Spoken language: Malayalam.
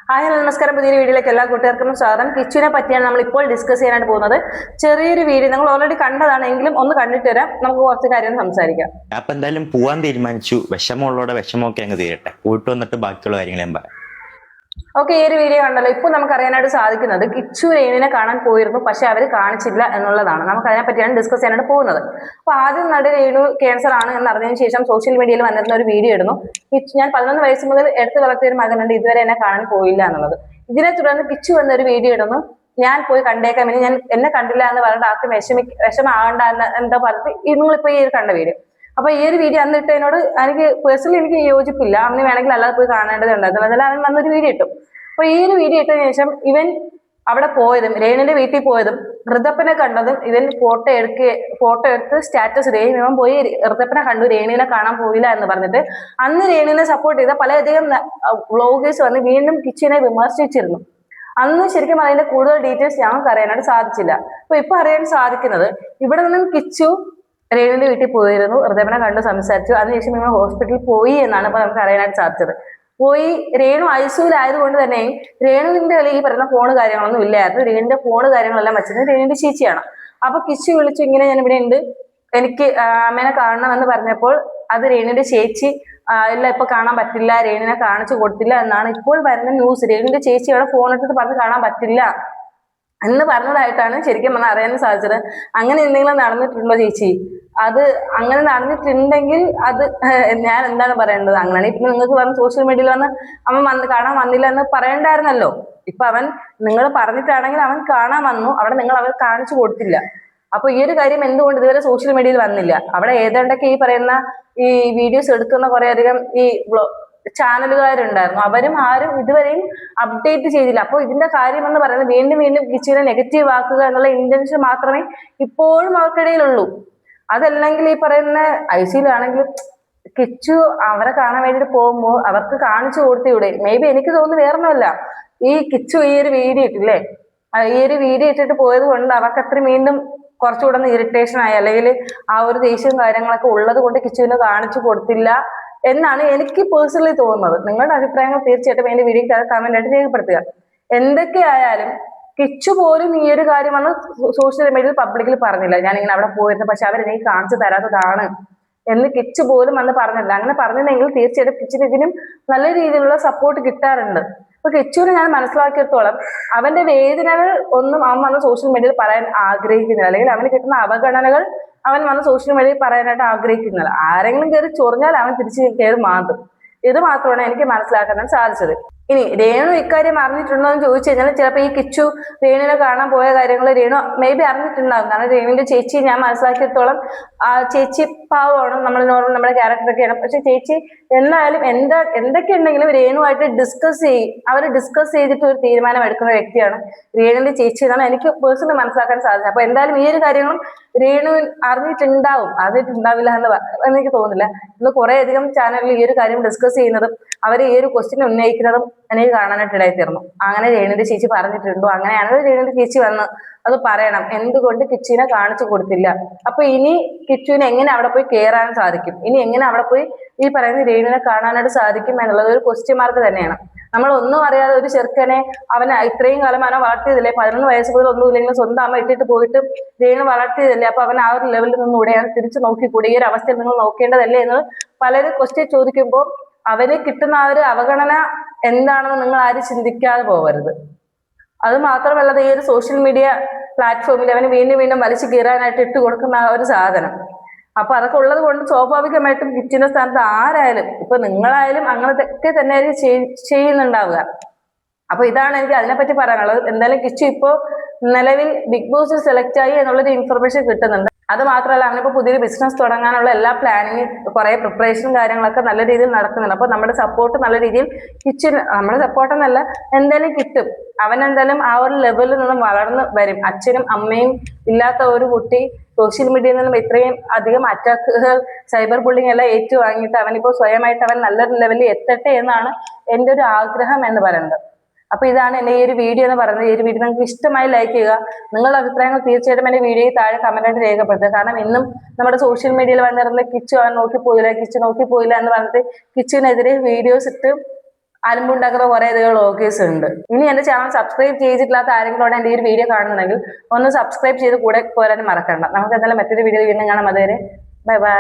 ഹായ് നമസ്കാരം. പുതിയൊരു വീഡിയോയിലേക്ക് എല്ലാ കൂട്ടുകാർക്കും സ്വാഗതം. കിച്ചുവിനെ പറ്റിയാണ് നമ്മൾ ഇപ്പോൾ ഡിസ്കസ് ചെയ്യാനായിട്ട് പോകുന്നത്. ചെറിയൊരു വീഡിയോ നിങ്ങൾ ഓൾറെഡി കണ്ടതാണെങ്കിലും ഒന്ന് കണ്ടിട്ട് വരാം, നമുക്ക് കുറച്ച് കാര്യം സംസാരിക്കാം. അപ്പൊ എന്തായാലും പോവാൻ തീരുമാനിച്ചു. വിഷമമുള്ളവരുടെ വിഷമമൊക്കെ അങ്ങ് തീരട്ടെ, പോയിട്ട് വന്നിട്ട് ബാക്കിയുള്ള കാര്യങ്ങൾ ഞാൻ പറയാം. ഓക്കെ, ഈ ഒരു വീഡിയോ കണ്ടല്ലോ. ഇപ്പോൾ നമുക്ക് അറിയാനായിട്ട് സാധിക്കുന്നത് കിച്ചു രേണുവിനെ കാണാൻ പോയിരുന്നു, പക്ഷെ അവർ കാണിച്ചില്ല എന്നുള്ളതാണ്. നമുക്ക് അതിനെ പറ്റിയാണ് ഡിസ്കസ് ചെയ്യാനായിട്ട് പോകുന്നത്. അപ്പൊ ആദ്യം നടി രേണു ക്യാൻസർ ആണ് എന്ന് അറിഞ്ഞതിന് ശേഷം സോഷ്യൽ മീഡിയയിൽ വന്നിരുന്ന ഒരു വീഡിയോ ഇടുന്നു. ഞാൻ 11 വയസ്സ് മുതൽ എടുത്തു വളർത്തിയ ഒരു മകനുണ്ട്, ഇതുവരെ എന്നെ കാണാൻ പോയില്ല എന്നുള്ളത്. ഇതിനെ തുടർന്ന് കിച്ചു എന്നൊരു വീഡിയോ ഇടുന്നു. ഞാൻ പോയി കണ്ടേക്കാം, ഇനി ഞാൻ എന്നെ കണ്ടില്ല എന്ന് പറഞ്ഞിട്ട് ആർക്കും വിഷമാകണ്ട എന്താ പറഞ്ഞിട്ട് നിങ്ങളിപ്പോ ഈ കണ്ട വീഡിയോ. അപ്പൊ ഈ ഒരു വീഡിയോ അന്ന് ഇട്ടതിനോട് എനിക്ക് യോജിപ്പില്ല. അന്ന് വേണമെങ്കിൽ അല്ലാതെ പോയി കാണേണ്ടതുണ്ടായിരുന്നു. അതിൽ അവൻ വന്നൊരു വീഡിയോ ഇട്ടു. അപ്പൊ ഈ ഒരു വീഡിയോ ഇട്ടതിന് ശേഷം ഇവൻ അവിടെ പോയതും രേണുവിന്റെ വീട്ടിൽ പോയതും ഋതപ്പനെ കണ്ടതും ഇവൻ ഫോട്ടോ എടുത്ത് സ്റ്റാറ്റസ് ഇടുകയും ഇവൻ പോയി ഋതപ്പനെ കണ്ടു, രേണുവിനെ കാണാൻ പോയില്ല എന്ന് പറഞ്ഞിട്ട് അന്ന് രേണുവിനെ സപ്പോർട്ട് ചെയ്ത പലയധികം വ്ളോഗേഴ്സ് വന്ന് വീണ്ടും കിച്ചുവിനെ വിമർശിച്ചിരുന്നു. അന്ന് ശരിക്കും അതിന്റെ കൂടുതൽ ഡീറ്റെയിൽസ് ഞങ്ങൾക്ക് അറിയാനായിട്ട് സാധിച്ചില്ല. അപ്പൊ ഇപ്പൊ അറിയാൻ സാധിക്കുന്നത് ഇവിടെ നിന്നും കിച്ചു രേണുവിന്റെ വീട്ടിൽ പോയിരുന്നു, ഋതപ്പനെ കണ്ടു സംസാരിച്ചു, അതിനുശേഷം നിങ്ങൾ ഹോസ്പിറ്റലിൽ പോയി എന്നാണ് ഇപ്പൊ നമുക്ക് അറിയാനായിട്ട് സാധിച്ചത്. പോയി രേണു ഐസിയുലായതുകൊണ്ട് തന്നെ രേണുവിന്റെ ഈ പറയുന്ന ഫോണ് കാര്യങ്ങളൊന്നും ഇല്ലായിരുന്നു. രേണുവിന്റെ ഫോണ് കാര്യങ്ങളെല്ലാം വെച്ചിരുന്നത് രേണുവിന്റെ ചേച്ചിയാണ്. അപ്പൊ കിച്ചു വിളിച്ചു, ഇങ്ങനെ ഞാൻ ഇവിടെ ഉണ്ട്, എനിക്ക് അമ്മേനെ കാണണമെന്ന് പറഞ്ഞപ്പോൾ അത് രേണുവിന്റെ ചേച്ചി ഇല്ല, ഇപ്പൊ കാണാൻ പറ്റില്ല, രേണുവിനെ കാണിച്ചു കൊടുത്തില്ല എന്നാണ് ഇപ്പോൾ വരുന്ന ന്യൂസ്. രേണുവിന്റെ ചേച്ചി അവിടെ ഫോൺ എടുത്തിട്ട് പറഞ്ഞ് കാണാൻ പറ്റില്ല എന്ന് പറഞ്ഞതായിട്ടാണ് ശരിക്കും പറഞ്ഞാൽ അറിയാൻ സാധിച്ചത്. അങ്ങനെ എന്തെങ്കിലും നടന്നിട്ടുണ്ടോ ചേച്ചി? അത് അങ്ങനെ നടന്നിട്ടുണ്ടെങ്കിൽ അത് ഞാൻ എന്താണ് പറയേണ്ടത്? അങ്ങനെ ഇപ്പൊ നിങ്ങൾക്ക് പറഞ്ഞ സോഷ്യൽ മീഡിയയിൽ വന്ന് അവൻ കാണാൻ വന്നില്ല എന്ന് പറയണ്ടായിരുന്നല്ലോ. ഇപ്പൊ അവൻ നിങ്ങൾ പറഞ്ഞിട്ടാണെങ്കിൽ അവൻ കാണാൻ വന്നു, അവിടെ നിങ്ങൾ അവർ കാണിച്ചു കൊടുത്തില്ല. അപ്പൊ ഈ ഒരു കാര്യം എന്തുകൊണ്ട് ഇതുവരെ സോഷ്യൽ മീഡിയയിൽ വന്നില്ല? അവിടെ ഏതാണ്ടൊക്കെ ഈ പറയുന്ന ഈ വീഡിയോസ് എടുക്കുന്ന കുറെ അധികം ഈ ചാനലുകാരുണ്ടായിരുന്നു, അവരും ആരും ഇതുവരെയും അപ്ഡേറ്റ് ചെയ്തില്ല. അപ്പോൾ ഇതിന്റെ കാര്യം എന്ന് പറയുന്നത് വീണ്ടും വീണ്ടും കിച്ചുവിനെ നെഗറ്റീവ് ആക്കുക എന്നുള്ള ഇന്റൻഷൻ മാത്രമേ ഇപ്പോഴും അവർക്കിടയിലുള്ളൂ. അതല്ലെങ്കിൽ ഈ പറയുന്ന ഐസിയിലാണെങ്കിൽ കിച്ചു അവരെ കാണാൻ വേണ്ടിയിട്ട് പോകുമ്പോൾ അവർക്ക് കാണിച്ചു കൊടുത്തൂടെ? മേ ബി എനിക്ക് തോന്നുന്നു വേറൊന്നുമല്ല, ഈ കിച്ചു ഈ ഒരു വീഡിയോ ഇട്ടില്ലേ, ഈ ഒരു വീഡിയോ ഇട്ടിട്ട് പോയത് കൊണ്ട് അവർക്ക് അത്ര വീണ്ടും കുറച്ചുകൂടെ ഒന്ന് ഇറിറ്റേഷൻ ആയി, അല്ലെങ്കിൽ ആ ഒരു ദേഷ്യവും കാര്യങ്ങളൊക്കെ ഉള്ളത് കൊണ്ട് കിച്ചുവിനെ കാണിച്ചു കൊടുത്തില്ല എന്നാണ് എനിക്ക് പേഴ്സണലി തോന്നുന്നത്. നിങ്ങളുടെ അഭിപ്രായങ്ങൾ തീർച്ചയായിട്ടും എന്റെ വീഡിയോ കമന്റ് ആയിട്ട് രേഖപ്പെടുത്തുക. എന്തൊക്കെയായാലും കിച്ചു പോലും ഈ ഒരു കാര്യം വന്ന് സോഷ്യൽ മീഡിയയിൽ പബ്ലിക്കിൽ പറഞ്ഞില്ല, ഞാൻ ഇങ്ങനെ അവിടെ പോയിരുന്നു പക്ഷെ അവരെനിക്ക് കാണിച്ചു തരാത്തതാണ് എന്ന് കിച്ചു പോലും വന്ന് പറഞ്ഞില്ല. അങ്ങനെ പറഞ്ഞില്ലെങ്കിൽ തീർച്ചയായിട്ടും കിച്ചിന് ഇതിനും നല്ല രീതിയിലുള്ള സപ്പോർട്ട് കിട്ടാറുണ്ട്. അപ്പൊ കിച്ചുവിനെ ഞാൻ മനസ്സിലാക്കിയിടത്തോളം അവന്റെ വേദനകൾ ഒന്നും അവൻ വന്ന് സോഷ്യൽ മീഡിയയിൽ പറയാൻ ആഗ്രഹിക്കുന്നില്ല, അല്ലെങ്കിൽ അവന് കിട്ടുന്ന അവഗണനകൾ അവൻ വന്ന് സോഷ്യൽ മീഡിയയിൽ പറയാനായിട്ട് ആഗ്രഹിക്കുന്നില്ല. ആരെങ്കിലും കയറി ചൊറിഞ്ഞാൽ അവൻ തിരിച്ച് കയറി മാന്തും. ഇത് മാത്രമാണ് എനിക്ക് മനസ്സിലാക്കാൻ സാധിച്ചത്. ഇനി രേണു ഇക്കാര്യം അറിഞ്ഞിട്ടുണ്ടോ എന്ന് ചോദിച്ചു കഴിഞ്ഞാൽ ചിലപ്പോൾ ഈ കിച്ചു രേണുവിനെ കാണാൻ പോയ കാര്യങ്ങൾ രേണു മേ ബി അറിഞ്ഞിട്ടുണ്ടാകും. കാരണം രേണുവിന്റെ ചേച്ചി ഞാൻ മനസ്സിലാക്കിയിടത്തോളം ചേച്ചി പാവമാണ്, നമ്മൾ നോർമൽ നമ്മുടെ ക്യാരക്ടറൊക്കെയാണ്. പക്ഷെ ചേച്ചി എന്നാലും എന്തൊക്കെ ഉണ്ടെങ്കിലും രേണുവായിട്ട് ഡിസ്കസ് ചെയ്തിട്ട് ഒരു തീരുമാനം എടുക്കുന്ന വ്യക്തിയാണ് രേണുവിന്റെ ചേച്ചി എന്നാണ് എനിക്ക് പേഴ്സണലി മനസ്സിലാക്കാൻ സാധിച്ചത്. അപ്പൊ എന്തായാലും ഈ ഒരു കാര്യങ്ങളും രേണു അറിഞ്ഞിട്ടുണ്ടാവില്ല എന്ന് എനിക്ക് തോന്നുന്നില്ല. ഇന്ന് കുറെ അധികം ചാനലിൽ ഈ ഒരു കാര്യം ഡിസ്കസ് ചെയ്യുന്നതും അവർ ഈ ഒരു ക്വസ്റ്റ്യൻ ഉന്നയിക്കുന്നതും എനിക്ക് കാണാനായിട്ട് ഇടയായിത്തീർന്നു. അങ്ങനെ രേണുവിന്റെ ചേച്ചി പറഞ്ഞിട്ടുണ്ടോ? അങ്ങനെയാണെങ്കിൽ രേണുവിന്റെ ചേച്ചി വന്ന് അത് പറയണം, എന്തുകൊണ്ട് കിച്ചുവിനെ കാണിച്ചു കൊടുത്തില്ല. അപ്പൊ ഇനി കിച്ചുവിനെ എങ്ങനെ അവിടെ പോയി കയറാൻ സാധിക്കും? ഇനി എങ്ങനെ അവിടെ പോയി ഈ പറയുന്ന രേണുവിനെ കാണാനായിട്ട് സാധിക്കും എന്നുള്ളത് ഒരു ക്വസ്റ്റ്യൻ മാർക്ക് തന്നെയാണ്. നമ്മൾ ഒന്നും അറിയാതെ ഒരു ചെറുക്കനെ അവനെ ഇത്രയും കാലം അവനെ വളർത്തിയതില്ലേ, 11 വയസ്സ് മുതൽ ഒന്നുമില്ലെങ്കിലും സ്വന്തം അമ്മ ഇട്ടിട്ട് പോയിട്ട് രേണു വളർത്തിയതല്ലേ, അപ്പൊ അവൻ ആ ഒരു ലെവലിൽ നിന്നൂടെയാണ് തിരിച്ചു നോക്കിക്കൂടെ, ഈ ഒരു അവസ്ഥയിൽ നിങ്ങൾ നോക്കേണ്ടതല്ലേ എന്ന് പലരും ക്വസ്റ്റ്യൻ ചോദിക്കുമ്പോൾ അവന് കിട്ടുന്ന ആ ഒരു അവഗണന എന്താണെന്ന് നിങ്ങൾ ആരും ചിന്തിക്കാതെ പോകരുത്. അത് മാത്രമല്ലാതെ ഈ ഒരു സോഷ്യൽ മീഡിയ പ്ലാറ്റ്ഫോമിൽ അവന് വീണ്ടും വീണ്ടും വലിച്ചു കീറാനായിട്ട് ഇട്ട് കൊടുക്കുന്ന ആ ഒരു സാധനം, അപ്പൊ അതൊക്കെ ഉള്ളത് കൊണ്ട് സ്വാഭാവികമായിട്ടും കിച്ചിന്റെ സ്ഥാനത്ത് ആരായാലും ഇപ്പൊ നിങ്ങളായാലും അങ്ങനത്തെ തന്നെ ചെയ്യുന്നുണ്ടാവുക. അപ്പൊ ഇതാണ് എനിക്ക് അതിനെപ്പറ്റി പറയാനുള്ളത്. എന്തായാലും കിച്ചു ഇപ്പോ നിലവിൽ ബിഗ് ബോസിൽ സെലക്ട് ആയി എന്നുള്ളൊരു ഇൻഫർമേഷൻ കിട്ടുന്നുണ്ട്. അത് മാത്രമല്ല അവനിപ്പോ പുതിയൊരു ബിസിനസ് തുടങ്ങാനുള്ള എല്ലാ പ്ലാനിങ്ങും കുറെ പ്രിപ്പറേഷനും കാര്യങ്ങളൊക്കെ നല്ല രീതിയിൽ നടക്കുന്നുണ്ട്. അപ്പൊ നമ്മുടെ സപ്പോർട്ട് നല്ല രീതിയിൽ കിച്ചിന്, നമ്മുടെ സപ്പോർട്ടെന്നല്ല എന്തായാലും കിട്ടും. അവൻ എന്തായാലും ആ ഒരു ലെവലിൽ നിന്നും വളർന്നു വരും. അച്ഛനും അമ്മയും ഇല്ലാത്ത ഒരു കുട്ടി സോഷ്യൽ മീഡിയയിൽ നിന്നും ഇത്രയും അധികം അറ്റാക്കുകൾ, സൈബർ ബുള്ളിങ് എല്ലാം ഏറ്റുവാങ്ങിയിട്ട് അവനിപ്പോ സ്വയമായിട്ട് അവൻ നല്ലൊരു ലെവലിൽ എത്തട്ടെ എന്നാണ് എൻ്റെ ഒരു ആഗ്രഹം എന്ന് പറയുന്നത്. അപ്പൊ ഇതാണ് എന്റെ ഈ ഒരു വീഡിയോ എന്ന് പറയുന്നത്. ഈ ഒരു വീഡിയോ നിങ്ങൾക്ക് ഇഷ്ടമായി ലൈക്ക് ചെയ്യുക. നിങ്ങളുടെ അഭിപ്രായങ്ങൾ തീർച്ചയായിട്ടും എന്റെ വീഡിയോയിൽ താഴെ കമന്റായിട്ട് രേഖപ്പെടുത്തുക. കാരണം ഇന്നും നമ്മുടെ സോഷ്യൽ മീഡിയയിൽ വന്നിരുന്ന കിച്ചു അവൻ നോക്കിപ്പോയില്ല എന്ന് പറഞ്ഞിട്ട് കിച്ചുവിനെതിരെ വീഡിയോസ് ഇട്ട് അലമ്പുണ്ടാക്കുന്ന കുറെ അധികം വ്ളോഗേഴ്സ് ഉണ്ട്. ഇനി എന്റെ ചാനൽ സബ്സ്ക്രൈബ് ചെയ്തിട്ടില്ലാത്ത ആരെങ്കിലും എന്റെ ഈ ഒരു വീഡിയോ കാണുന്നുണ്ടെങ്കിൽ ഒന്ന് സബ്സ്ക്രൈബ് ചെയ്ത് കൂടെ പോരാനും മറക്കണ്ട. നമുക്ക് എന്തായാലും മറ്റൊരു വീഡിയോ വീണ്ടും കാണാം. അതുവരെ ബൈ ബൈ.